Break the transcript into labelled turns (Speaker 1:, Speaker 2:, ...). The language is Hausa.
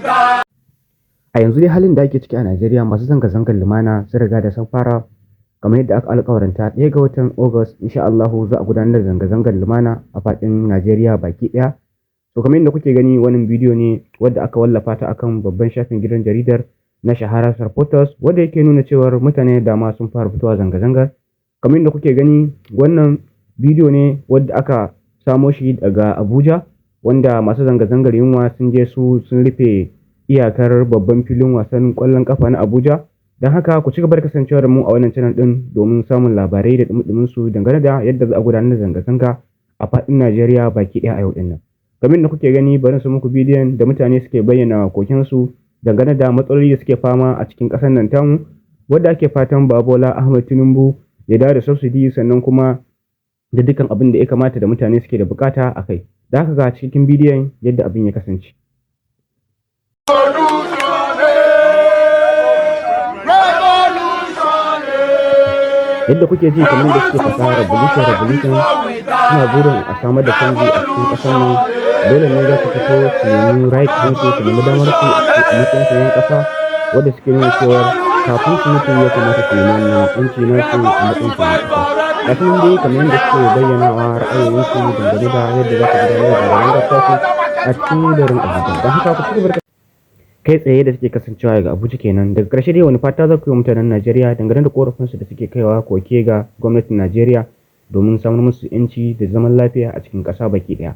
Speaker 1: A yanzu dai halin da ake ciki a Najeriya, masu zanga-zangar lumana sun riga da sun fara, kamar yadda aka alƙawaranta 1 ga watan August insha Allahu za a gudanar da zanga-zangar lumana a faɗin Najeriya baki ɗaya. To kamar yadda kuke gani, wannan bidiyo ne wadda aka wallafa ta akan babban shafin gidan jaridar na Shahara Reporters, wanda yake nuna cewar mutane da dama sun fara fitowa zanga-zangar. Kamar yadda kuke gani, wannan bidiyo ne wadda aka samo shi daga Abuja, wanda masu zanga-zangar yunwa sun je sun rufe iyakar babban filin wasan ƙwallon ƙafa na Abuja. Don haka ku ci gaba da kasancewa da mu a wannan channel ɗin domin samun labarai da ɗumi su dangane da yadda za a gudanar da zanga-zanga a faɗin Najeriya baki ɗaya a yau ɗin nan. Kamar yadda kuke gani, bari su muku bidiyon da mutane suke bayyana kokensu dangane da matsaloli da suke fama a cikin ƙasar nan tamu, wadda ake fatan Bola Ahmed Tinubu ya dawo da subsidy, sannan kuma da dukkan abin da ya kamata da mutane suke da bukata a kai. Da haka ga cikin bidiyon yadda abin ya kasance. Yadda kuke ji kamar da suke fasaha revolution suna burin a samar da canji a cikin ƙasar nan. Dole ne za su fito su nemi right ɗinsu, su nemi damar su a matsayin su 'yan ƙasa, wadda suke nuna cewa kafin su mutu ya kamata su nemi wannan ƴanci nasu a matsayin su 'yan ƙasa. Kafin dai kamar yadda suke bayyanawa ra'ayoyinsu dangane da yadda za su gudanar da zanga-zangar tasu a cikin garin Abuja. Don haka ku ci gaba da kai tsaye da suke kasancewa daga Abuja kenan. Daga ƙarshe dai, wani fata za ku yi mutanen Najeriya dangane da ƙorafinsu da suke kaiwa koke ga gwamnatin Najeriya domin samar musu 'yanci da zaman lafiya a cikin ƙasa baki ɗaya.